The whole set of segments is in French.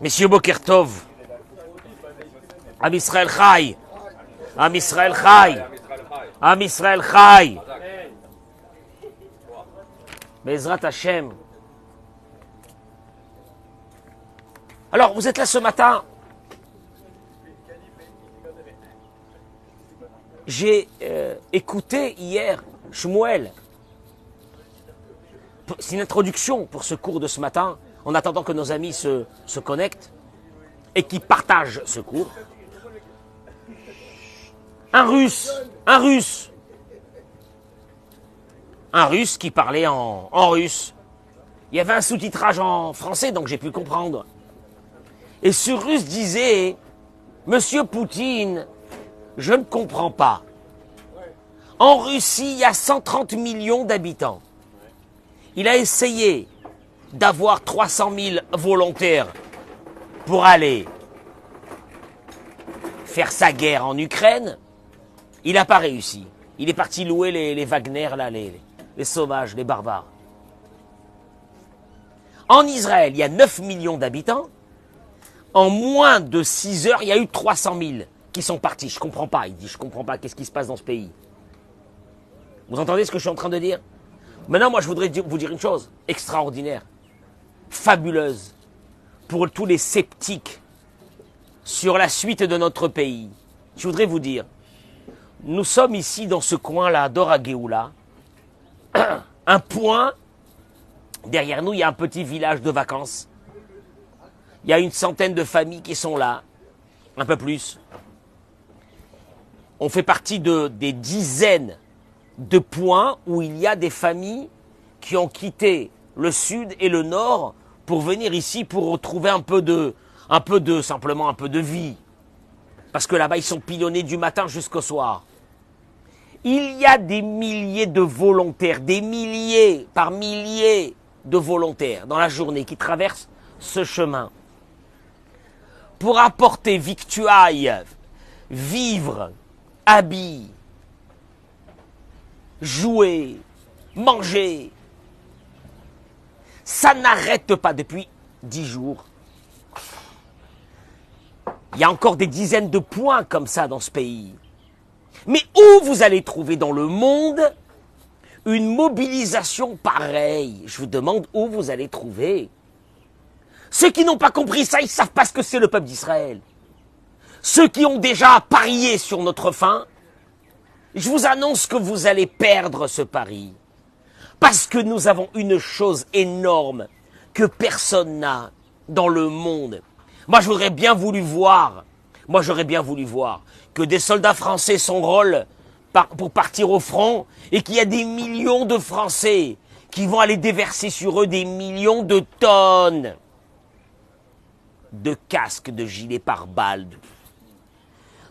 Messieurs Boker Tov, Am Israël Chai, Am Israël Chai, Am Israël Chai, Bezrat Hashem. Alors, vous êtes là ce matin. J'ai écouté hier Shmuel. C'est une introduction pour ce cours de ce matin, en attendant que nos amis se connectent et qui partagent ce cours. Un russe qui parlait en russe. Il y avait un sous-titrage en français, donc j'ai pu comprendre. Et ce russe disait, Monsieur Poutine, je ne comprends pas. En Russie, il y a 130 millions d'habitants. Il a essayé d'avoir 300 000 volontaires pour aller faire sa guerre en Ukraine. Il n'a pas réussi. Il est parti louer les Wagner, là, les sauvages, les barbares. En Israël, il y a 9 millions d'habitants. En moins de 6 heures, il y a eu 300 000 qui sont partis. Je ne comprends pas. Il dit, je ne comprends pas. Qu'est-ce qui se passe dans ce pays? Vous entendez ce que je suis en train de dire? Maintenant, moi, je voudrais vous dire une chose extraordinaire, fabuleuse, pour tous les sceptiques sur la suite de notre pays. Je voudrais vous dire, nous sommes ici dans ce coin-là, d'Or Géoula, un point, derrière nous, il y a un petit village de vacances. Il y a une centaine de familles qui sont là, un peu plus. On fait partie des dizaines de points où il y a des familles qui ont quitté le sud et le nord pour venir ici pour retrouver simplement un peu de vie. Parce que là-bas, ils sont pilonnés du matin jusqu'au soir. Il y a des milliers de volontaires, des milliers par milliers de volontaires dans la journée qui traversent ce chemin pour apporter victuailles, vivres, habits, jouer, manger. Ça n'arrête pas depuis 10 jours. Il y a encore des dizaines de points comme ça dans ce pays. Mais où vous allez trouver dans le monde une mobilisation pareille? Je vous demande où vous allez trouver. Ceux qui n'ont pas compris ça, ils ne savent pas ce que c'est le peuple d'Israël. Ceux qui ont déjà parié sur notre fin, je vous annonce que vous allez perdre ce pari. Parce que nous avons une chose énorme que personne n'a dans le monde. Moi, j'aurais bien voulu voir que des soldats français s'enrôlent pour partir au front et qu'il y a des millions de Français qui vont aller déverser sur eux des millions de tonnes de casques, de gilets pare-balles,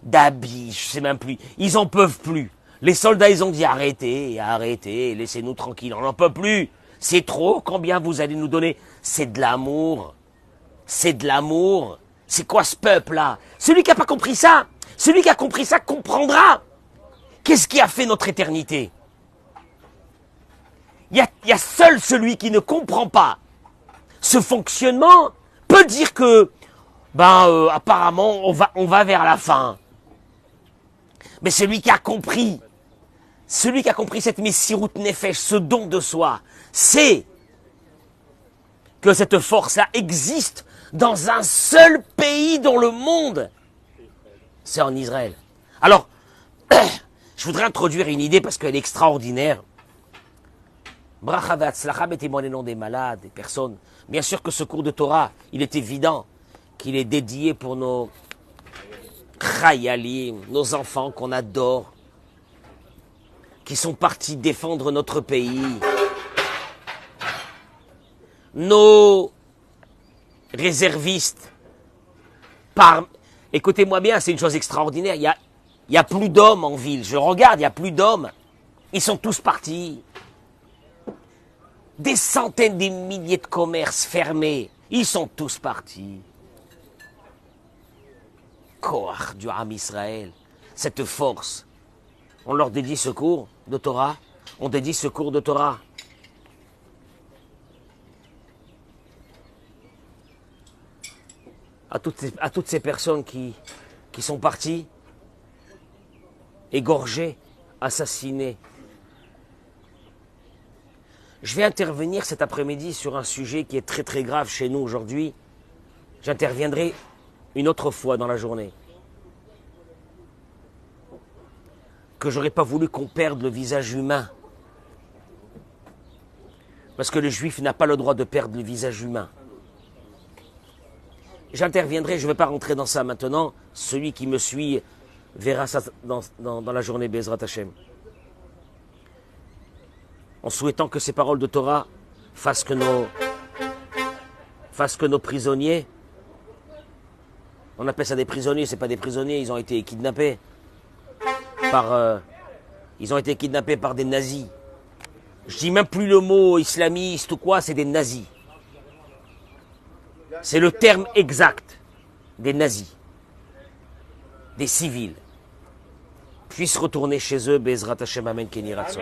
d'habits, je sais même plus. Ils en peuvent plus. Les soldats, ils ont dit arrêtez, laissez-nous tranquilles, on n'en peut plus. C'est trop, combien vous allez nous donner? C'est de l'amour. C'est de l'amour. C'est quoi ce peuple-là? Celui qui n'a pas compris ça, comprendra. Qu'est-ce qui a fait notre éternité? Il y a seul celui qui ne comprend pas ce fonctionnement peut dire que, apparemment, on va vers la fin. Mais celui qui a compris cette Messirut Nefesh, ce don de soi, sait que cette force-là existe dans un seul pays dans le monde. C'est en Israël. Alors, je voudrais introduire une idée parce qu'elle est extraordinaire. Bracha ve'atzlacha b'témoignant des malades, des personnes. Bien sûr que ce cours de Torah, il est évident qu'il est dédié pour nos chayalim, nos enfants qu'on adore, qui sont partis défendre notre pays. Nos réservistes, écoutez-moi bien, c'est une chose extraordinaire, il y a plus d'hommes en ville. Je regarde, il n'y a plus d'hommes. Ils sont tous partis. Des centaines, des milliers de commerces fermés. Ils sont tous partis. Koach du Ham Israël, cette force On leur dédie ce cours de Torah. On dédie ce cours de Torah. À toutes ces personnes qui sont parties, égorgées, assassinées. Je vais intervenir cet après-midi sur un sujet qui est très très grave chez nous aujourd'hui. J'interviendrai une autre fois dans la journée. Que j'aurais pas voulu qu'on perde le visage humain. Parce que le juif n'a pas le droit de perdre le visage humain. J'interviendrai, je ne vais pas rentrer dans ça maintenant. Celui qui me suit verra ça dans la journée Bezrat Hashem. En souhaitant que ces paroles de Torah fassent que nos prisonniers, on appelle ça des prisonniers, c'est pas des prisonniers, ils ont été kidnappés par des nazis. Je dis même plus le mot islamiste ou quoi, c'est des nazis. C'est le terme exact des nazis, des civils, puissent retourner chez eux, Bezrat Hashem, Amen, Keni Ratson.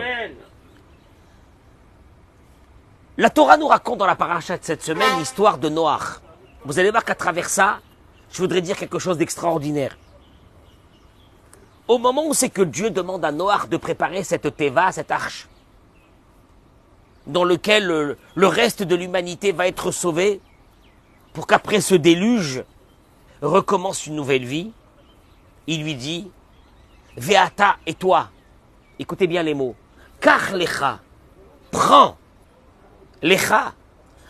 La Torah nous raconte dans la paracha de cette semaine l'histoire de Noach. Vous allez voir qu'à travers ça, je voudrais dire quelque chose d'extraordinaire. Au moment où c'est que Dieu demande à Noach de préparer cette teva, cette arche, dans lequel le reste de l'humanité va être sauvé, pour qu'après ce déluge recommence une nouvelle vie, il lui dit, Veata et toi, écoutez bien les mots, Kar lecha, prends, lecha,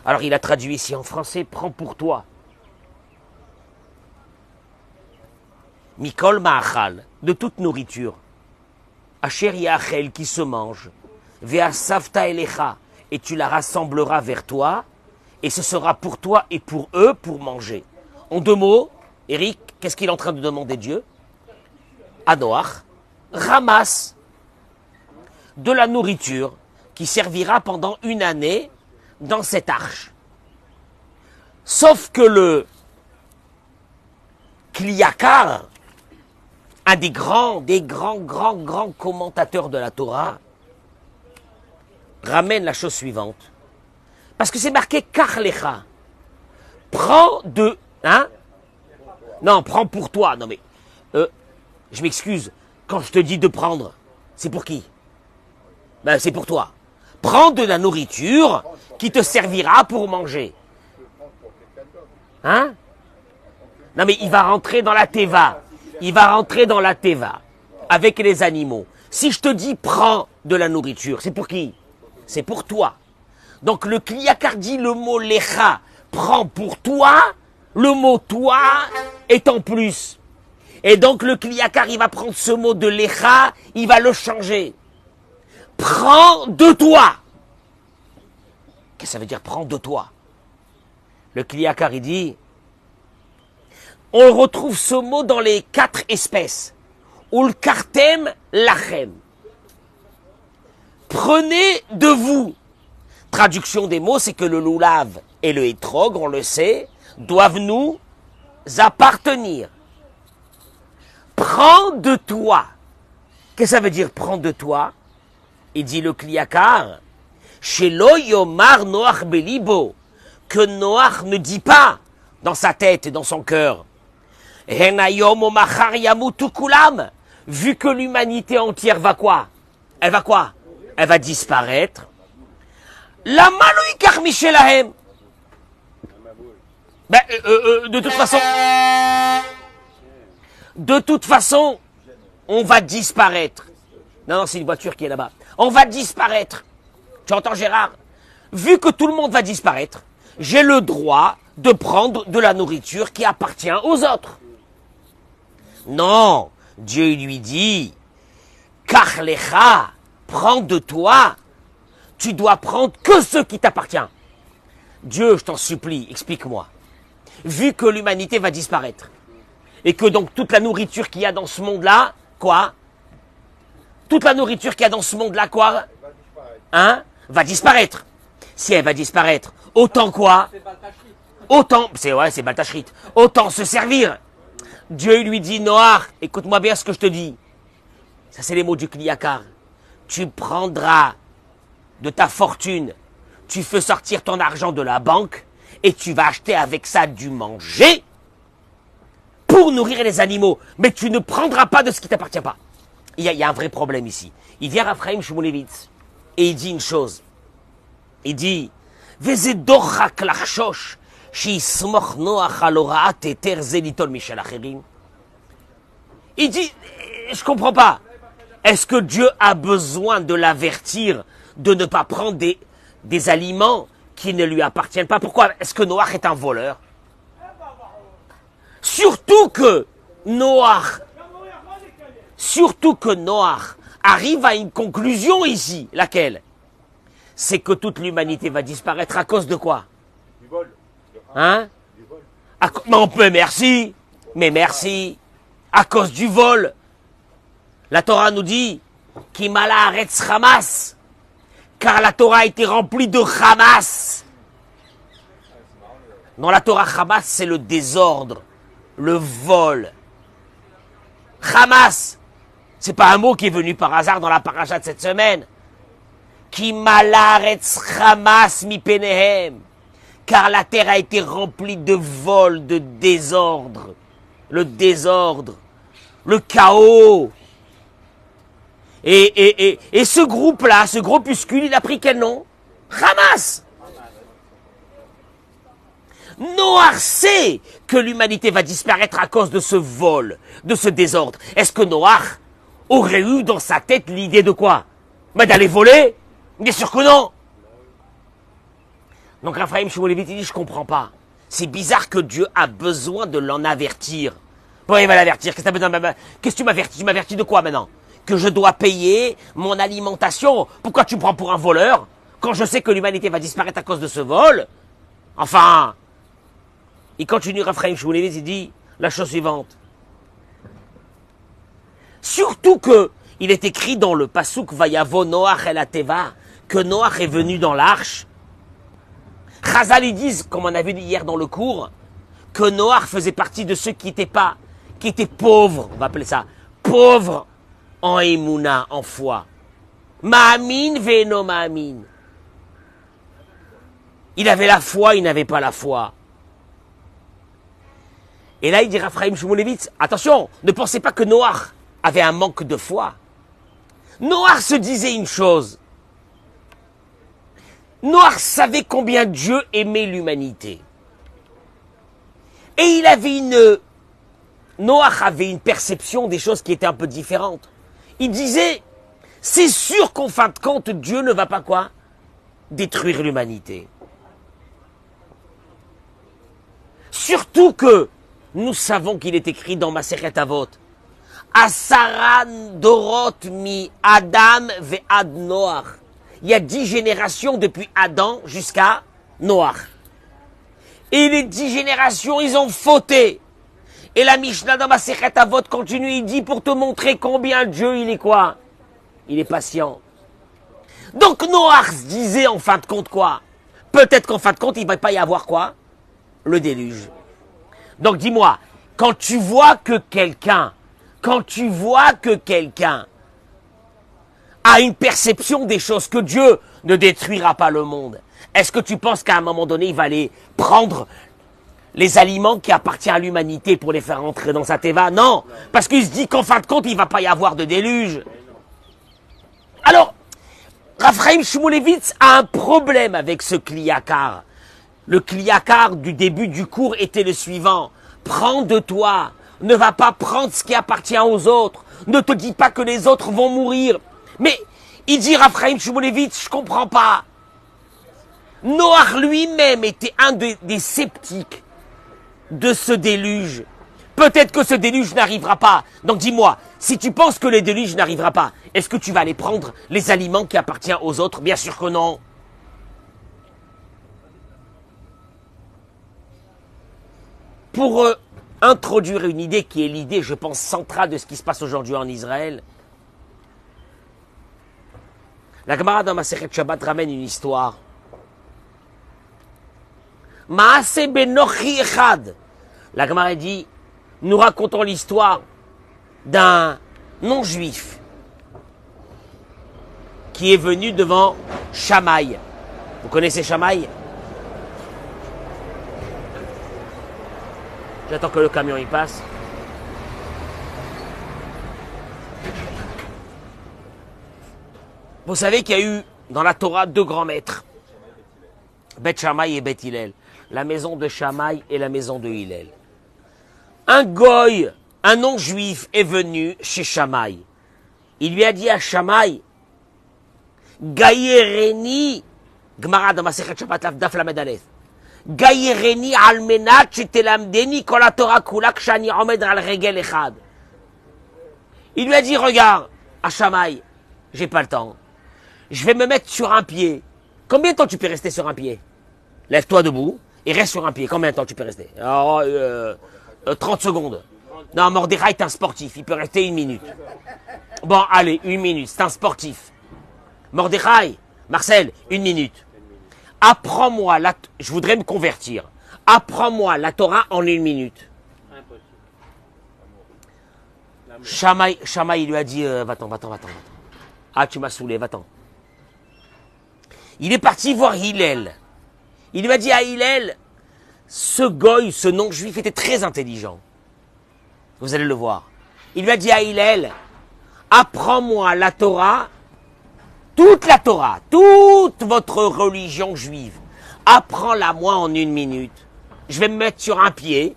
alors il a traduit ici en français, prends pour toi, Mikol ma'achal, de toute nourriture, Asher yachel qui se mange, Veasavta elecha, et tu la rassembleras vers toi, et ce sera pour toi et pour eux pour manger. En deux mots, Eric, qu'est-ce qu'il est en train de demander Dieu? À Noach, ramasse de la nourriture qui servira pendant une année dans cette arche. Sauf que le Kliakar, un des grands commentateurs de la Torah, ramène la chose suivante. Parce que c'est marqué Karlecha. Prends de... Hein? Non, prends pour toi. Non mais... je m'excuse. Quand je te dis de prendre, c'est pour qui? Ben c'est pour toi. Prends de la nourriture qui te servira pour manger. Hein? Non mais il va rentrer dans la teva. Il va rentrer dans la teva. Avec les animaux. Si je te dis prends de la nourriture, c'est pour qui? C'est pour toi. Donc le Kliakar dit le mot lecha, prends pour toi, le mot toi est en plus. Et donc le Kliakar, il va prendre ce mot de lecha, il va le changer. Prends de toi. Qu'est-ce que ça veut dire prends de toi? Le Kliakar, il dit, on retrouve ce mot dans les 4 espèces. Ulkartem lachem. Prenez de vous. Traduction des mots, c'est que le loulav et le hétrog, on le sait, doivent nous appartenir. Prends de toi. Qu'est-ce que ça veut dire prends de toi? Il dit le Kliakar, Shelo yomar Noach belibo, que Noach ne dit pas dans sa tête et dans son cœur, Henayom o machar yamutu kulam, vu que l'humanité entière va quoi? Elle va quoi? Elle va disparaître. La malou ikar michelahem. Ben, de toute façon, on va disparaître. Non, c'est une voiture qui est là-bas. On va disparaître. Tu entends, Gérard? Vu que tout le monde va disparaître, j'ai le droit de prendre de la nourriture qui appartient aux autres. Non, Dieu lui dit, Karlecha, prends de toi. Tu dois prendre que ce qui t'appartient. Dieu, je t'en supplie, explique-moi. Vu que l'humanité va disparaître, et que donc toute la nourriture qu'il y a dans ce monde-là, quoi? Toute la nourriture qu'il y a dans ce monde-là, quoi? Hein? Va disparaître. Si elle va disparaître, autant quoi? Autant, c'est Baltachrit. Autant se servir. Dieu lui dit, Noach, écoute-moi bien ce que je te dis. Ça, c'est les mots du Kliakar. Tu prendras de ta fortune, tu fais sortir ton argent de la banque et tu vas acheter avec ça du manger pour nourrir les animaux. Mais tu ne prendras pas de ce qui ne t'appartient pas. Il y a un vrai problème ici. Il vient Raphaïm Shmulevitz et il dit une chose. Il dit Vezedorrak lachshosh sheismoch noach al horaat heter ze litol mishel acherim. Il dit, je comprends pas. Est-ce que Dieu a besoin de l'avertir de ne pas prendre des aliments qui ne lui appartiennent pas? Pourquoi? Est-ce que Noach est un voleur? Surtout que Noach arrive à une conclusion ici. Laquelle? C'est que toute l'humanité va disparaître à cause de quoi? Du vol. Hein? Non, mais merci. À cause du vol. La Torah nous dit Kimala Haaretz Hamas, car la Torah a été remplie de Hamas. Dans la Torah, Hamas, c'est le désordre, le vol. Hamas, c'est pas un mot qui est venu par hasard dans la paracha de cette semaine. Kimala Haaretz Hamas mi penehem, car la terre a été remplie de vol, de désordre. Le désordre, le chaos. Et ce groupe-là, ce groupuscule, il a pris quel nom? Hamas. Noach sait que l'humanité va disparaître à cause de ce vol, de ce désordre. Est-ce que Noach aurait eu dans sa tête l'idée de quoi? Mais d'aller voler? Bien sûr que non. Donc Raphaïm Shmulevitz dit, je comprends pas. C'est bizarre que Dieu a besoin de l'en avertir. Pourquoi il va l'avertir? Qu'est-ce que tu m'avertis? Tu m'avertis de quoi maintenant? Que je dois payer mon alimentation? Pourquoi tu me prends pour un voleur? Quand je sais que l'humanité va disparaître à cause de ce vol? Enfin, il continue Raphaïm Shmulevitz, il dit la chose suivante. Surtout que il est écrit dans le Pasuk Vayavo Noach el Ateva que Noach est venu dans l'arche. Chazal, ils disent, comme on a vu hier dans le cours, que Noach faisait partie de ceux qui étaient pauvres, on va appeler ça, pauvres en émouna, en foi. Ma'amin ve'eno ma'amin. Il avait la foi, il n'avait pas la foi. Et là, il dit Raphaïm Shmulevitz, attention, ne pensez pas que Noach avait un manque de foi. Noach se disait une chose. Noach savait combien Dieu aimait l'humanité. Et Noach avait une perception des choses qui étaient un peu différentes. Il disait, c'est sûr qu'en fin de compte, Dieu ne va pas quoi? Détruire l'humanité. Surtout que nous savons qu'il est écrit dans Masechet Avot, Asaran Dorot mi Adam ve'ad Noach. Il y a 10 générations depuis Adam jusqu'à Noach. Et les 10 générations, ils ont fauté. Et la Mishnah dans Masechet Avot continue, il dit pour te montrer combien Dieu, il est quoi? Il est patient. Donc Noach se disait en fin de compte quoi? Peut-être qu'en fin de compte, il ne va pas y avoir quoi? Le déluge. Donc dis-moi, quand tu vois que quelqu'un a une perception des choses, que Dieu ne détruira pas le monde, est-ce que tu penses qu'à un moment donné, il va aller prendre les aliments qui appartiennent à l'humanité pour les faire rentrer dans sa teva? Non, parce qu'il se dit qu'en fin de compte, il ne va pas y avoir de déluge. Alors, Raphaïm Shmulevitz a un problème avec ce Kliakar. Le Kliakar du début du cours était le suivant. Prends de toi. Ne va pas prendre ce qui appartient aux autres. Ne te dis pas que les autres vont mourir. Mais il dit Raphaïm Shmulevitz, je comprends pas. Noach lui-même était un des sceptiques de ce déluge. Peut-être que ce déluge n'arrivera pas. Donc dis-moi, si tu penses que le déluge n'arrivera pas, est-ce que tu vas aller prendre les aliments qui appartiennent aux autres? Bien sûr que non. Pour introduire une idée qui est l'idée, je pense, centrale de ce qui se passe aujourd'hui en Israël, la Gemara dans Masechet Shabbat ramène une histoire. Maase benochi echad. La Gemara dit, nous racontons l'histoire d'un non-juif qui est venu devant Shamaï. Vous connaissez Shamaï? J'attends que le camion y passe. Vous savez qu'il y a eu dans la Torah 2 grands maîtres. Beth Shammai et Beth Hillel. La maison de Shammai et la maison de Hillel. Un goy, un non-juif est venu chez Shammai. Il lui a dit à Shammai, Gaïreni, Gemara dans Masechet Shabbat Daf Lamed Aleph. Gaïreni almenat shetelamdeni kol haTorah kula kshani omed al regel echad. Il lui a dit, regarde, à Shammai, j'ai pas le temps. Je vais me mettre sur un pied. Combien de temps tu peux rester sur un pied? Lève-toi debout et reste sur un pied. Combien de temps tu peux rester? Alors, 30 secondes. Non, Mordechai est un sportif. Il peut rester 1 minute. Bon, allez, 1 minute. C'est un sportif. Mordechai, Marcel, 1 minute. Apprends-moi, je voudrais me convertir. Apprends-moi la Torah en 1 minute. Shammai, il lui a dit, va-t'en. Ah, tu m'as saoulé, va-t'en. Il est parti voir Hillel. Il lui a dit à Hillel, ce goy, ce non-juif était très intelligent. Vous allez le voir. Il lui a dit à Hillel, apprends-moi la Torah, toute votre religion juive. Apprends-la moi en 1 minute. Je vais me mettre sur un pied.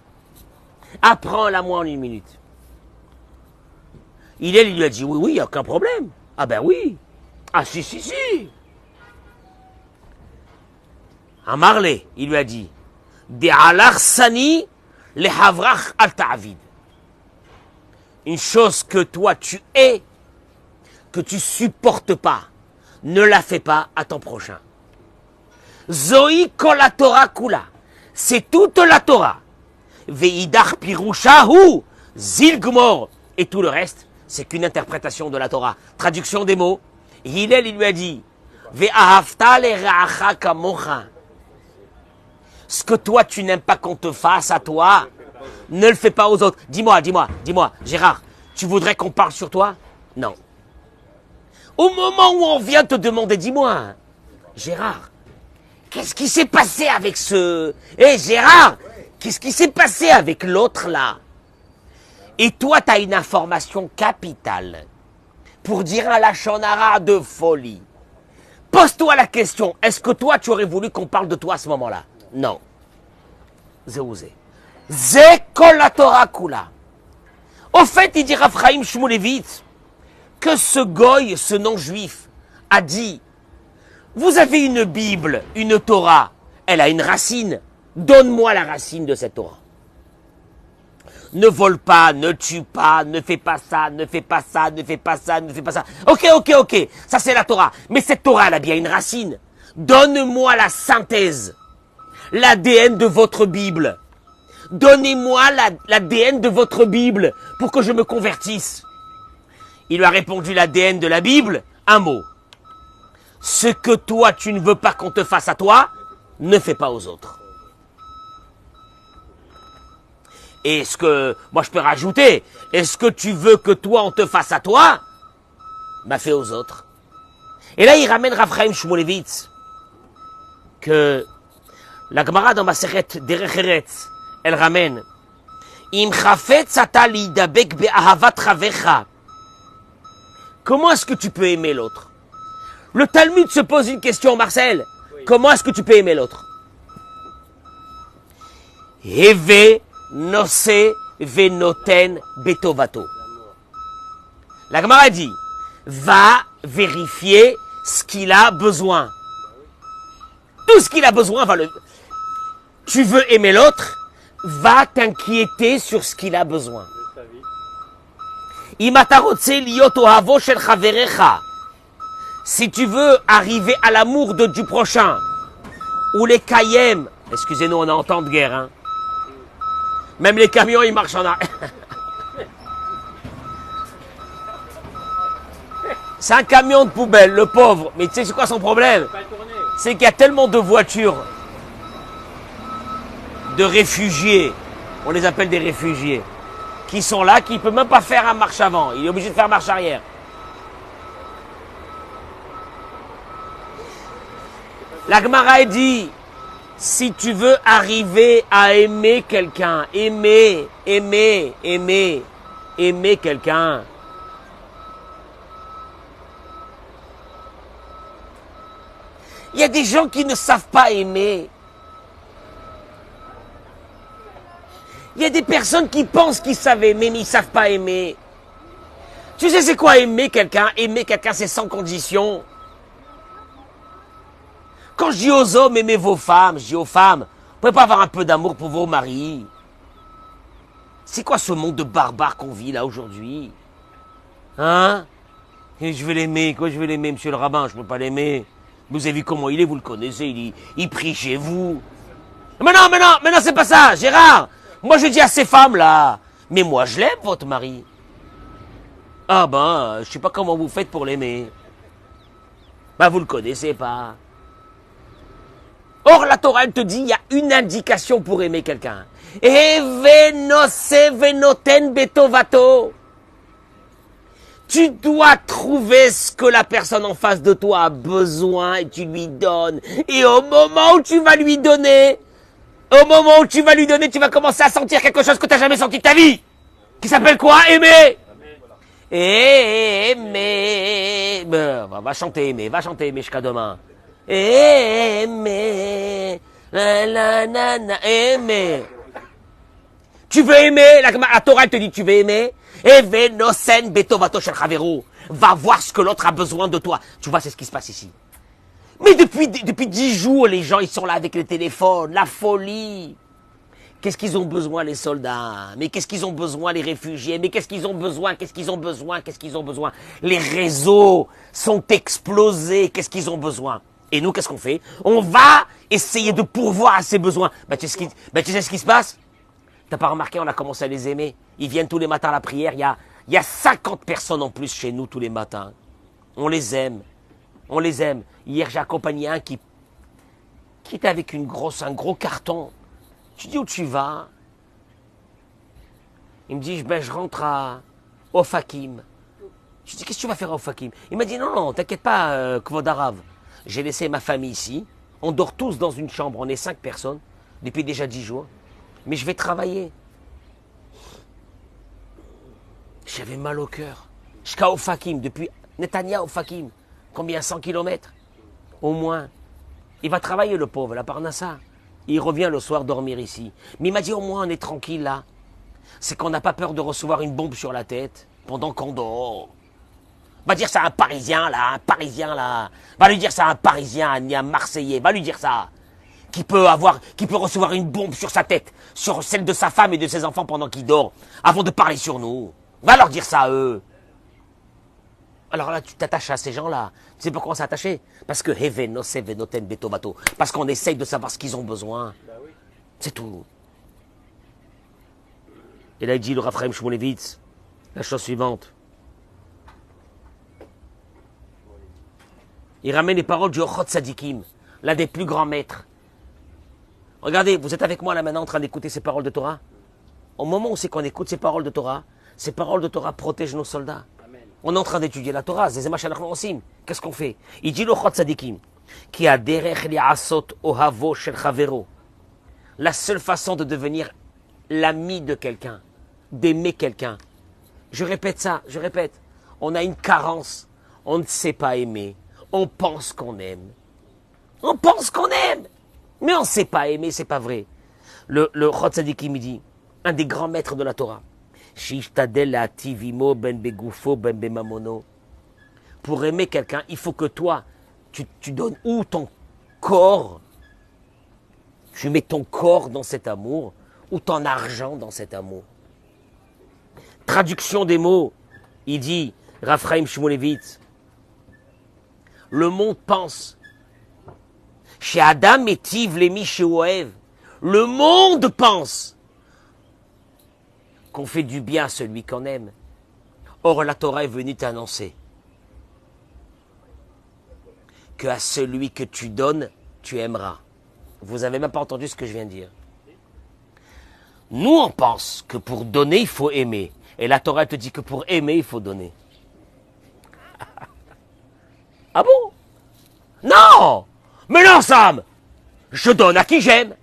Apprends-la moi en 1 minute. Hillel, il lui a dit, oui, il n'y a aucun problème. Ah ben oui. Ah si. Un Marley, il lui a dit, de alarsani le havrach al ta'avid. Une chose que toi tu es, que tu supportes pas, ne la fais pas à ton prochain. Zoi kol haTorah kula. C'est toute la Torah. Veidach pirushahu zilgmor. Et tout le reste, c'est qu'une interprétation de la Torah. Traduction des mots. Hillel, il lui a dit, ve'ahavta le'ra'acha kamocha. Ce que toi, tu n'aimes pas qu'on te fasse à toi, ne le fais pas aux autres. Dis-moi, Gérard, tu voudrais qu'on parle sur toi? Non. Au moment où on vient te demander, dis-moi, Gérard, qu'est-ce qui s'est passé avec ce... Gérard, qu'est-ce qui s'est passé avec l'autre là? Et toi, tu as une information capitale pour dire un lachon hara de folie. Pose-toi la question, est-ce que toi, tu aurais voulu qu'on parle de toi à ce moment-là? Non. Zéouzé. Zé kol haTorah kula. Au fait, il dit Rav Chaim Shmulevitz que ce goy, ce non-juif, a dit, vous avez une Bible, une Torah, elle a une racine. Donne-moi la racine de cette Torah. Ne vole pas, ne tue pas, ne fais pas ça, ne fais pas ça, ne fais pas ça, ne fais pas ça. Ok. Ça c'est la Torah. Mais cette Torah, elle a bien une racine. Donne-moi la synthèse. L'ADN de votre Bible. Donnez-moi l'ADN de votre Bible pour que je me convertisse. Il lui a répondu l'ADN de la Bible, un mot. Ce que toi tu ne veux pas qu'on te fasse à toi, ne fais pas aux autres. Et ce que, moi je peux rajouter, est-ce que tu veux que toi on te fasse à toi? Bah fais aux autres. Et là il ramène Rav Chaim Shmulevitz que la Gemara dans Masechet Derech Eretz, elle ramène Im chafetz ata lidabek be'ahavat chavecha. Comment est-ce que tu peux aimer l'autre? Le Talmud se pose une question, Marcel. Oui. Comment est-ce que tu peux aimer l'autre? Heve nose venoten betovato. La Gemara dit, va vérifier ce qu'il a besoin. Tout ce qu'il a besoin, va le... Tu veux aimer l'autre, va t'inquiéter sur ce qu'il a besoin. Si tu veux arriver à l'amour du prochain, ou les kayem, excusez-nous, on est en temps de guerre, hein. Même les camions, ils marchent en arrière. C'est un camion de poubelle, le pauvre. Mais tu sais c'est quoi son problème? C'est qu'il y a tellement de voitures de réfugiés, on les appelle des réfugiés, qui sont là, qui ne peut même pas faire un marche avant. Il est obligé de faire marche arrière. La Gemara dit, si tu veux arriver à aimer quelqu'un, aimer quelqu'un, il y a des gens qui ne savent pas aimer. Il y a des personnes qui pensent qu'ils savent aimer, mais ils ne savent pas aimer. Tu sais c'est quoi aimer quelqu'un? Aimer quelqu'un, c'est sans condition. Quand je dis aux hommes, aimez vos femmes, je dis aux femmes, vous pouvez pas avoir un peu d'amour pour vos maris? C'est quoi ce monde de barbares qu'on vit là aujourd'hui? Hein? Et je vais l'aimer, quoi je vais l'aimer, monsieur le rabbin, je ne peux pas l'aimer. Vous avez vu comment il est, vous le connaissez, il prie chez vous. Mais non, c'est pas ça, Gérard. Moi je dis à ces femmes là, mais moi je l'aime votre mari. Ah ben, je sais pas comment vous faites pour l'aimer. Ben vous le connaissez pas. Or la Torah elle te dit, il y a une indication pour aimer quelqu'un. Evenose venoten betovato. Tu dois trouver ce que la personne en face de toi a besoin et tu lui donnes. Et au moment où tu vas lui donner, tu vas commencer à sentir quelque chose que tu n'as jamais senti de ta vie. Qui s'appelle quoi? Aimer. Aimer. Va chanter aimer jusqu'à demain. Aimer. Aimer. Tu veux aimer, la Torah elle te dit tu veux aimer. Evenosen betovato shel chavero. Va voir ce que l'autre a besoin de toi. Tu vois, c'est ce qui se passe ici. Mais depuis 10 jours, les gens, ils sont là avec les téléphones, la folie. Qu'est-ce qu'ils ont besoin, les soldats? Mais qu'est-ce qu'ils ont besoin, les réfugiés? Mais qu'est-ce qu'ils ont besoin? Les réseaux sont explosés. Qu'est-ce qu'ils ont besoin? Et nous, qu'est-ce qu'on fait? On va essayer de pourvoir à ces besoins. Tu sais ce qui se passe? T'as pas remarqué, on a commencé à les aimer. Ils viennent tous les matins à la prière. Il y a 50 personnes en plus chez nous tous les matins. On les aime. Hier, j'ai accompagné un qui était avec un gros carton. Tu dis où tu vas? Il me dit, je rentre à Ofakim. Je dis, qu'est-ce que tu vas faire à Ofakim? Il m'a dit, non, t'inquiète pas, Kvod Arav. J'ai laissé ma famille ici. On dort tous dans une chambre. On est 5 personnes depuis déjà 10 jours. Mais je vais travailler. J'avais mal au cœur. Jusqu'à Ofakim, depuis Netanya Ofakim. Combien? 100 kilomètres? Au moins. Il va travailler, le pauvre, la Parnassa. Il revient le soir dormir ici. Mais il m'a dit, au moins, on est tranquille là. C'est qu'on n'a pas peur de recevoir une bombe sur la tête pendant qu'on dort. Va dire ça à un Parisien là. Va lui dire ça à un Parisien, un Marseillais. Va lui dire ça. Qui peut recevoir une bombe sur sa tête, sur celle de sa femme et de ses enfants pendant qu'il dort, avant de parler sur nous. Va leur dire ça à eux. Alors là, tu t'attaches à ces gens-là. Tu sais pourquoi on s'est attaché? Parce que parce qu'on essaye de savoir ce qu'ils ont besoin. C'est tout. Et là, il dit le Raphaël Shmulevitz, la chose suivante. Il ramène les paroles du Ochot Sadikim, l'un des plus grands maîtres. Regardez, vous êtes avec moi là maintenant en train d'écouter ces paroles de Torah. Au moment où c'est qu'on écoute ces paroles de Torah protègent nos soldats. Amen. On est en train d'étudier la Torah, qu'est-ce qu'on fait? Il dit le Chot Sadikim, qui a derech li'asot ohavo shel chavero. La seule façon de devenir l'ami de quelqu'un, d'aimer quelqu'un. Je répète. On a une carence. On ne sait pas aimer. On pense qu'on aime. Mais on ne sait pas aimer, c'est pas vrai. Le Chot Sadikim il dit, un des grands maîtres de la Torah, pour aimer quelqu'un, il faut que toi, tu donnes où ton corps, tu mets ton corps dans cet amour, ou ton argent dans cet amour. Traduction des mots, il dit, Raphaël Shmulevitz, le monde pense, chez Adam et Tiv Lemi chez Oev, le monde pense qu'on fait du bien à celui qu'on aime. Or, la Torah est venue t'annoncer que à celui que tu donnes, tu aimeras. Vous n'avez même pas entendu ce que je viens de dire. Nous, on pense que pour donner, il faut aimer. Et la Torah te dit que pour aimer, il faut donner. Ah bon? Non! Mais non, Sam! Je donne à qui j'aime.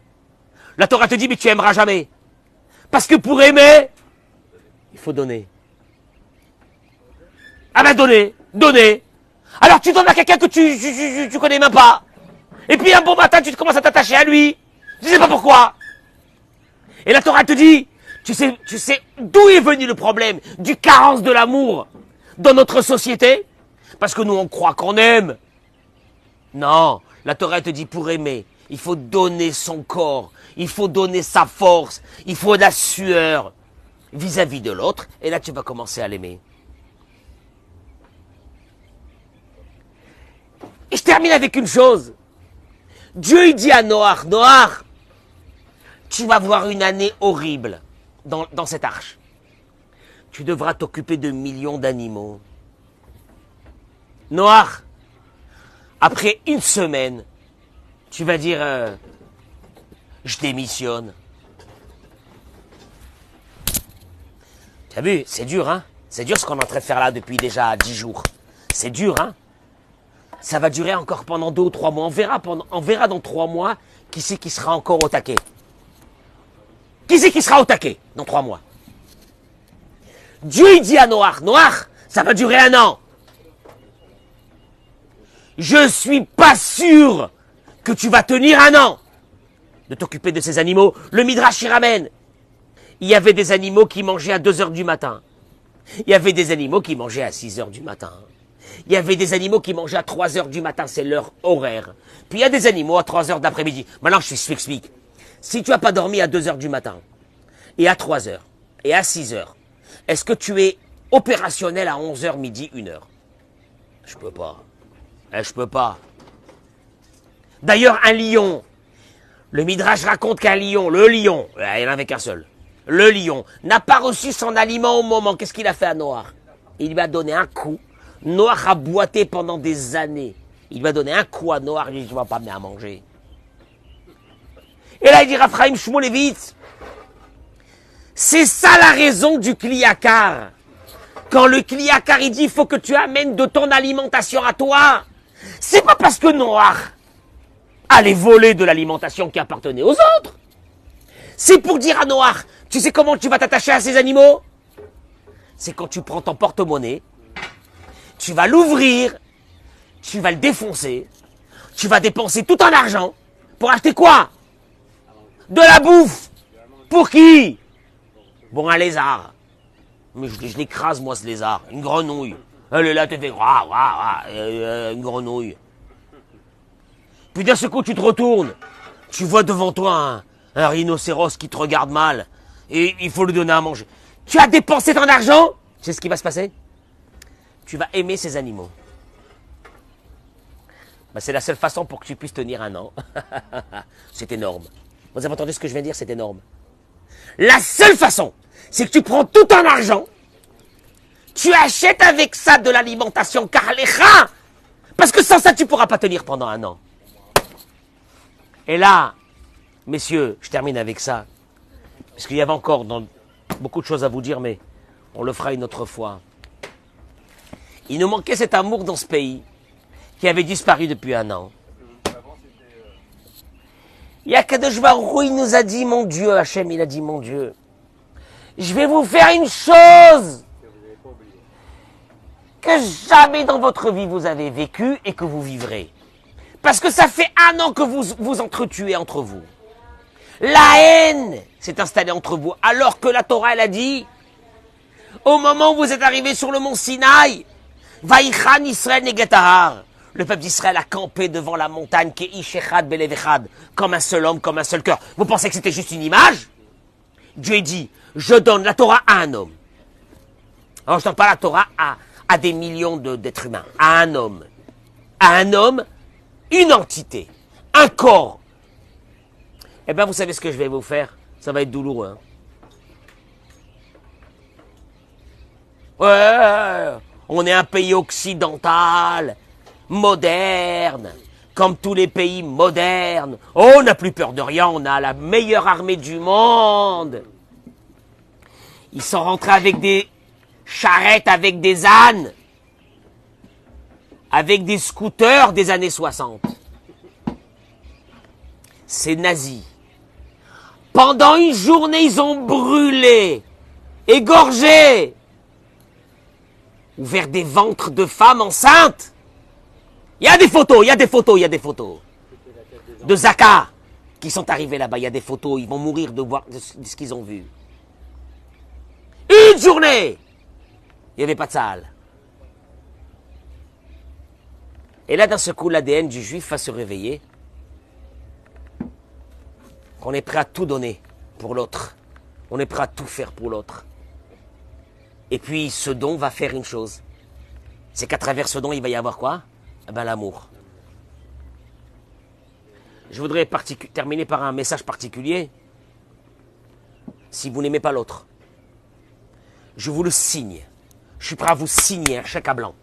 La Torah te dit, mais tu aimeras jamais. Parce que pour aimer, il faut donner. Ah ben donner, donner. Alors tu donnes à quelqu'un que tu connais même pas. Et puis un bon matin, tu commences à t'attacher à lui. Tu sais pas pourquoi. Et la Torah te dit, tu sais d'où est venu le problème du carence de l'amour dans notre société? Parce que nous, on croit qu'on aime. Non, la Torah te dit, pour aimer, il faut donner son corps, il faut donner sa force, il faut de la sueur vis-à-vis de l'autre, et là tu vas commencer à l'aimer. Et je termine avec une chose. Dieu il dit à Noach, Noach, tu vas voir une année horrible dans cette arche. Tu devras t'occuper de millions d'animaux. Noach, après une semaine, tu vas dire, je démissionne. Tu as vu, c'est dur, hein? C'est dur ce qu'on est en train de faire là depuis déjà 10 jours. C'est dur, hein? Ça va durer encore pendant 2 ou 3 mois. On verra dans 3 mois qui c'est qui sera encore au taquet. Qui c'est qui sera au taquet dans 3 mois? Dieu il dit à Noach, Noach, ça va durer 1 an. Je suis pas sûr que tu vas tenir 1 an de t'occuper de ces animaux. Le Midrash y ramène. Il y avait des animaux qui mangeaient à 2 heures du matin. Il y avait des animaux qui mangeaient à 6 heures du matin. Il y avait des animaux qui mangeaient à 3 heures du matin, c'est leur horaire. Puis il y a des animaux à 3 heures d'après-midi. Maintenant, je t'explique. Si tu n'as pas dormi à 2 heures du matin, et à 3 heures, et à 6 heures, est-ce que tu es opérationnel à 11 heures, midi, 1 heure? Je peux pas. Je peux pas. D'ailleurs, un lion, le Midrash raconte qu'un lion, le lion, il n'y en avait qu'un seul, le lion n'a pas reçu son aliment au moment. Qu'est-ce qu'il a fait à Noach? Il lui a donné un coup. Noach a boité pendant des années. Il lui a donné un coup à Noach, il dit, tu vas pas me à manger. Et là, il dit, Raphaïm Shmulevitz, c'est ça la raison du kliakar. Quand le kliakar, il dit, il faut que tu amènes de ton alimentation à toi. C'est pas parce que Noach allait voler de l'alimentation qui appartenait aux autres. C'est pour dire à Noach, tu sais comment tu vas t'attacher à ces animaux? C'est quand tu prends ton porte-monnaie, tu vas l'ouvrir, tu vas le défoncer, tu vas dépenser tout ton argent pour acheter quoi? De la bouffe. Pour qui? Bon, un lézard. Mais je l'écrase, moi, ce lézard. Une grenouille. Elle est là, tu fais une grenouille. Puis d'un seul coup, tu te retournes. Tu vois devant toi un rhinocéros qui te regarde mal. Et il faut lui donner à manger. Tu as dépensé ton argent. Tu sais ce qui va se passer? Tu vas aimer ces animaux. Ben, c'est la seule façon pour que tu puisses tenir 1 an. C'est énorme. Vous avez entendu ce que je viens de dire? C'est énorme. La seule façon, c'est que tu prends tout ton argent, tu achètes avec ça de l'alimentation karlecha, parce que sans ça, tu ne pourras pas tenir pendant 1 an. Et là, messieurs, je termine avec ça, parce qu'il y avait encore beaucoup de choses à vous dire, mais on le fera une autre fois. Il nous manquait cet amour dans ce pays, qui avait disparu depuis 1 an. Yakadosh Baruch Hu, il nous a dit, mon Dieu, Hachem, il a dit, mon Dieu, je vais vous faire une chose que jamais dans votre vie vous avez vécu et que vous vivrez. Parce que ça fait 1 an que vous vous entretuez entre vous. La haine s'est installée entre vous, alors que la Torah, elle a dit, au moment où vous êtes arrivés sur le mont Sinaï, Vaïchan Israël Negetahar, le peuple d'Israël a campé devant la montagne, Ke'ishechad Belevechad, comme un seul homme, comme un seul cœur. Vous pensez que c'était juste une image? Dieu dit, je donne la Torah à un homme. Alors je ne donne pas la Torah à des millions d'êtres humains, à un homme. À un homme, une entité, un corps. Eh bien, vous savez ce que je vais vous faire? Ça va être douloureux. Hein? Ouais, on est un pays occidental, moderne, comme tous les pays modernes. Oh, on n'a plus peur de rien, on a la meilleure armée du monde. Ils sont rentrés avec des charrettes, avec des ânes, avec des scooters des années 60. ces nazis, pendant une journée, ils ont brûlé, égorgé, ouvert des ventres de femmes enceintes. Il y a des photos, il y a des photos, il y a des photos. De Zaka, qui sont arrivés là-bas, il y a des photos, ils vont mourir de voir de ce qu'ils ont vu. Une journée, il n'y avait pas de salle. Et là, d'un seul coup, l'ADN du juif va se réveiller. On est prêt à tout donner pour l'autre. On est prêt à tout faire pour l'autre. Et puis, ce don va faire une chose. C'est qu'à travers ce don, il va y avoir quoi? Eh ben, l'amour. Je voudrais terminer par un message particulier. Si vous n'aimez pas l'autre, je vous le signe. Je suis prêt à vous signer un chèque à blanc.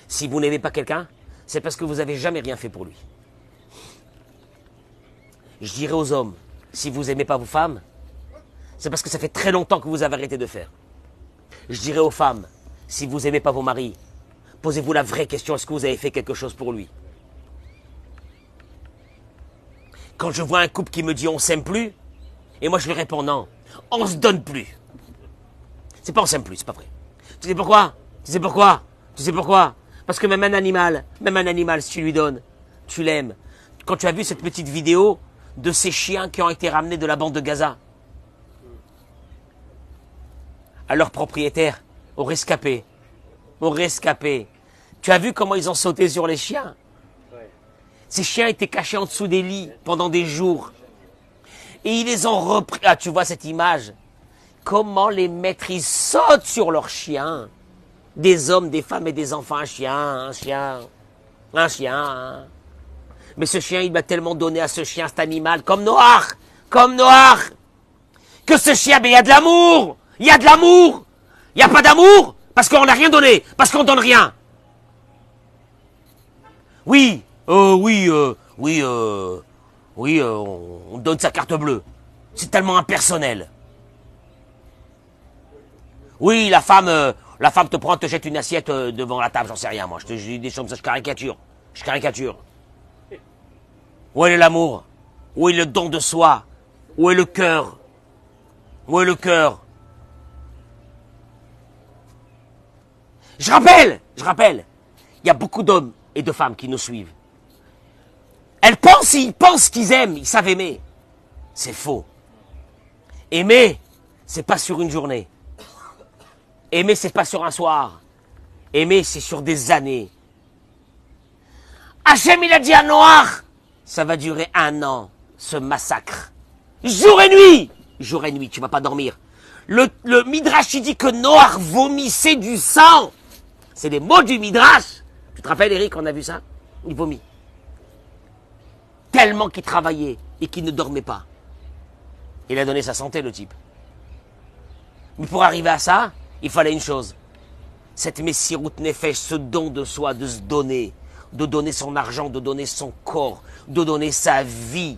Si vous n'aimez pas quelqu'un, c'est parce que vous n'avez jamais rien fait pour lui. Je dirais aux hommes, si vous n'aimez pas vos femmes, c'est parce que ça fait très longtemps que vous avez arrêté de faire. Je dirais aux femmes, si vous n'aimez pas vos maris, posez-vous la vraie question, est-ce que vous avez fait quelque chose pour lui? Quand je vois un couple qui me dit on s'aime plus, et moi je lui réponds non, on se donne plus. C'est pas on s'aime plus, c'est pas vrai. Tu sais pourquoi? Tu sais pourquoi? Tu sais pourquoi? Parce que même un animal, si tu lui donnes, tu l'aimes. Quand tu as vu cette petite vidéo de ces chiens qui ont été ramenés de la bande de Gaza à leur propriétaire, aux rescapés. Tu as vu comment ils ont sauté sur les chiens? Ces chiens étaient cachés en dessous des lits pendant des jours. Et ils les ont repris. Ah, tu vois cette image? Comment les maîtres, ils sautent sur leurs chiens. Des hommes, des femmes et des enfants. Un chien. Mais ce chien, il m'a tellement donné à ce chien, cet animal, comme Noir, que ce chien, mais il y a de l'amour. Il y a de l'amour. Il n'y a pas d'amour parce qu'on n'a rien donné, parce qu'on donne rien. Oui, on donne sa carte bleue. C'est tellement impersonnel. Oui, la femme te prend, te jette une assiette devant la table, j'en sais rien, moi. Je te dis des choses, je caricature. Où est l'amour? Où est le don de soi? Où est le cœur? Je rappelle, il y a beaucoup d'hommes et de femmes qui nous suivent. Ils pensent qu'ils aiment, ils savent aimer. C'est faux. Aimer, c'est pas sur une journée. Aimer, c'est pas sur un soir. Aimer, c'est sur des années. Hachem, il a dit à Noir, ça va durer 1 an, ce massacre. Jour et nuit, tu vas pas dormir. Le Midrash, il dit que Noir vomissait du sang. C'est les mots du Midrash. Tu te rappelles, Eric, on a vu ça? Il vomit. Tellement qu'il travaillait et qu'il ne dormait pas. Il a donné sa santé, le type. Mais pour arriver à ça, il fallait une chose. Cette Messirut Nefesh, ce don de soi, de se donner, de donner son argent, de donner son corps, de donner sa vie.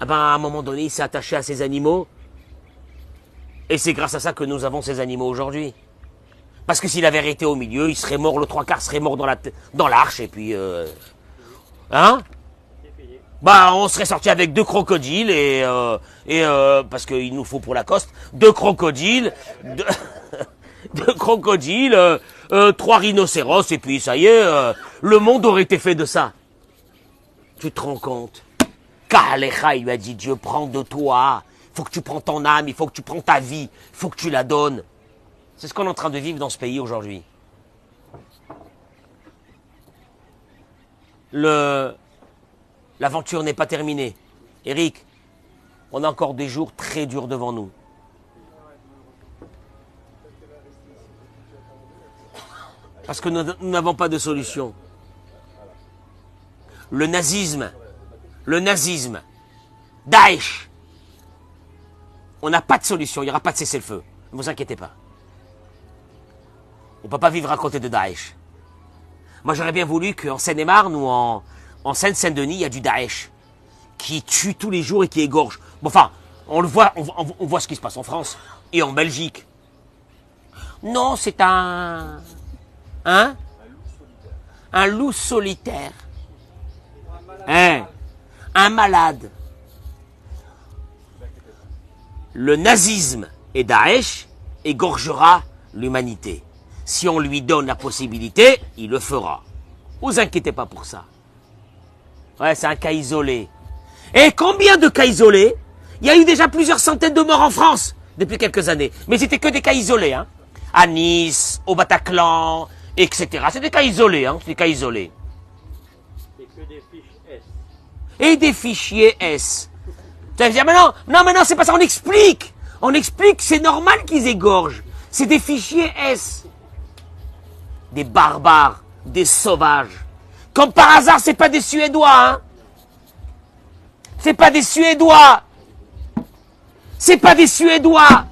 Ah ben, à un moment donné, il s'est attaché à ces animaux. Et c'est grâce à ça que nous avons ces animaux aujourd'hui. Parce que s'il avait arrêté au milieu, il serait mort, le 3/4 serait mort dans l'arche, et puis... Bah, on serait sorti avec 2 crocodiles, parce qu'il nous faut pour Lacoste, 2 crocodiles, 2 crocodiles, 3 rhinocéros, et puis ça y est, le monde aurait été fait de ça. Tu te rends compte? Kalecha, il lui a dit, Dieu prend de toi, il faut que tu prends ton âme, il faut que tu prends ta vie, il faut que tu la donnes. C'est ce qu'on est en train de vivre dans ce pays aujourd'hui. L'aventure n'est pas terminée. Eric, on a encore des jours très durs devant nous. Parce que nous n'avons pas de solution. Le nazisme, Daesh, on n'a pas de solution, il n'y aura pas de cessez-le-feu. Ne vous inquiétez pas. On ne peut pas vivre à côté de Daesh. Moi, j'aurais bien voulu qu'en Seine-et-Marne ou en Seine-Saint-Denis, il y a du Daesh qui tue tous les jours et qui égorge. Bon, enfin, on le voit, on voit ce qui se passe en France et en Belgique. Non, c'est un loup solitaire. un malade. Le nazisme et Daesh égorgera l'humanité. Si on lui donne la possibilité, il le fera. Vous inquiétez pas pour ça. Ouais, c'est un cas isolé. Et combien de cas isolés? Il y a eu déjà plusieurs centaines de morts en France depuis quelques années. Mais c'était que des cas isolés, hein. À Nice, au Bataclan, etc. C'est des cas isolés, hein. C'est des cas isolés. C'est que des fiches S. Et des fichiers S. Tu vas dire, mais non, c'est pas ça, on explique. On explique que c'est normal qu'ils égorgent. C'est des fichiers S. Des barbares, des sauvages. Comme par hasard, c'est pas des Suédois, hein. C'est pas des Suédois. C'est pas des Suédois.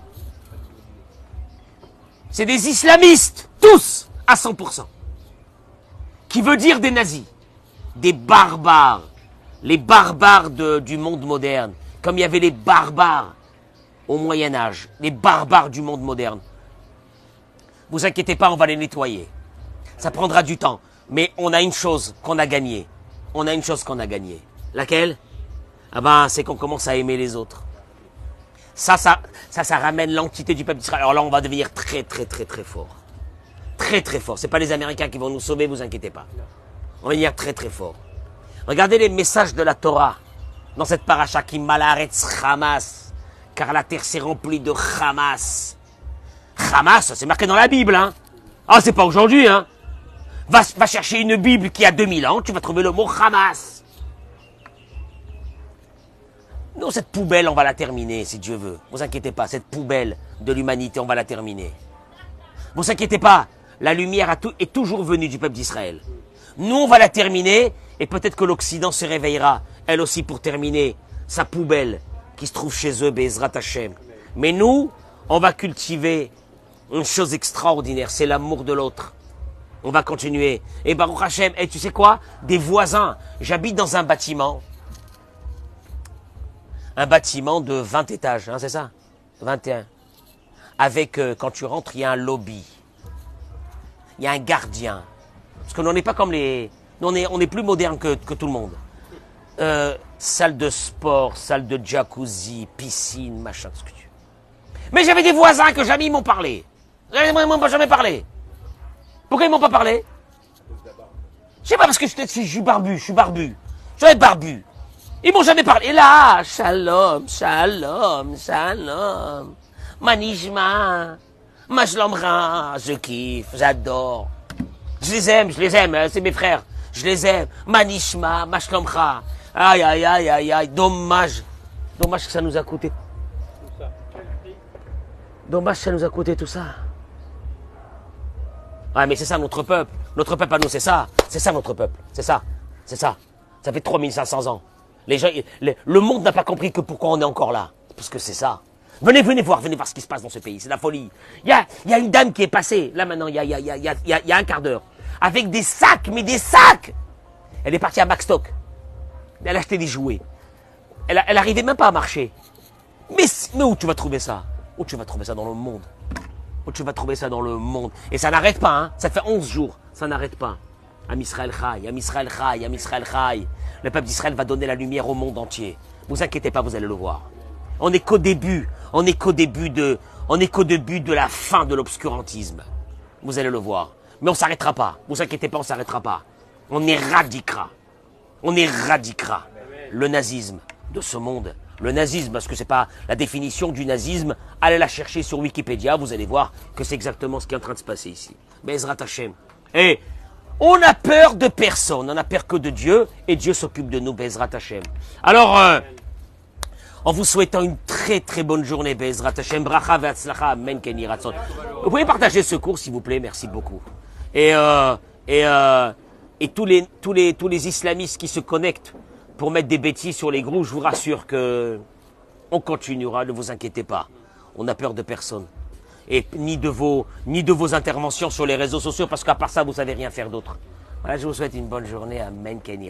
C'est des islamistes, tous, à 100%. Qui veut dire des nazis. Des barbares. Les barbares du monde moderne. Comme il y avait les barbares au Moyen-Âge. Les barbares du monde moderne. Vous inquiétez pas, on va les nettoyer. Ça prendra du temps. Mais on a une chose qu'on a gagnée. On a une chose qu'on a gagnée. Laquelle? Ah ben, c'est qu'on commence à aimer les autres. Ça ramène l'entité du peuple d'Israël. Alors là, on va devenir très, très, très, très fort. Très, très fort. C'est pas les Américains qui vont nous sauver, vous inquiétez pas. On va devenir très, très fort. Regardez les messages de la Torah dans cette paracha qui malaretz Hamas, car la terre s'est remplie de Hamas. Hamas, c'est marqué dans la Bible, hein. Ah, c'est pas aujourd'hui, hein. Va chercher une Bible qui a 2000 ans, tu vas trouver le mot Hamas. Non, cette poubelle, on va la terminer, si Dieu veut. Vous inquiétez pas, cette poubelle de l'humanité, on va la terminer. Vous inquiétez pas, la lumière est toujours venue du peuple d'Israël. Nous, on va la terminer, et peut-être que l'Occident se réveillera, elle aussi, pour terminer sa poubelle qui se trouve chez eux, Be'ezrat Hashem. Mais nous, on va cultiver une chose extraordinaire, c'est l'amour de l'autre. On va continuer. Et Baruch Hashem, et tu sais quoi? Des voisins. J'habite dans un bâtiment de 20 étages, hein, c'est ça? 21. Avec, quand tu rentres, il y a un lobby. Il y a un gardien. Parce que nous, on n'est pas comme les... Nous, on est plus moderne que tout le monde. Salle de sport, salle de jacuzzi, piscine, machin, ce que tu veux. Mais j'avais des voisins que jamais ils m'ont parlé. Ils m'ont jamais parlé. Pourquoi ils m'ont pas parlé? Je sais pas, parce que je suis barbu, J'aurais barbu. Ils m'ont jamais parlé. Et là, shalom, shalom, shalom. Manishma, Mashlomra, je kiffe, j'adore. Je les aime, c'est mes frères. Je les aime. Manishma, Mashlomra. Aïe, aïe, aïe, aïe, aïe. Dommage que ça nous a coûté. Dommage que ça nous a coûté tout ça. Ouais, mais c'est ça notre peuple. Notre peuple à nous, c'est ça. C'est ça notre peuple. C'est ça. C'est ça. Ça fait 3500 ans. Les gens, le monde n'a pas compris que pourquoi on est encore là. Parce que c'est ça. Venez voir ce qui se passe dans ce pays. C'est la folie. Il y a une dame qui est passée, là maintenant, il y a un quart d'heure, avec des sacs, mais des sacs. Elle est partie à Maxstock. Elle a acheté des jouets. Elle arrivait même pas à marcher. Mais où tu vas trouver ça? Où tu vas trouver ça dans le monde? Où tu vas trouver ça dans le monde? Et ça n'arrête pas, hein. Ça fait 11 jours. Ça n'arrête pas. Am Israël Chai, Am Israël Chai, Am Israël Chai. Le peuple d'Israël va donner la lumière au monde entier. Vous inquiétez pas, vous allez le voir. On n'est qu'au début. On n'est qu'au début de la fin de l'obscurantisme. Vous allez le voir. Mais on s'arrêtera pas. Vous inquiétez pas, on s'arrêtera pas. On éradiquera. On éradiquera le nazisme de ce monde. Le nazisme, parce que c'est pas la définition du nazisme. Allez la chercher sur Wikipédia, vous allez voir que c'est exactement ce qui est en train de se passer ici. Be'ezrat Hashem. Et on a peur de personne, on a peur que de Dieu, et Dieu s'occupe de nous, Be'ezrat Hashem. Alors, en vous souhaitant une très très bonne journée, Be'ezrat Hashem, bracha ve'atzlacha, amen ken yiratzon. Vous pouvez partager ce cours, s'il vous plaît, merci beaucoup. Et tous les islamistes qui se connectent pour mettre des bêtises sur les groupes, je vous rassure que on continuera, ne vous inquiétez pas. On n'a peur de personne. Et ni de vos interventions sur les réseaux sociaux, parce qu'à part ça, vous savez rien faire d'autre. Voilà, je vous souhaite une bonne journée. Amen, Kenya.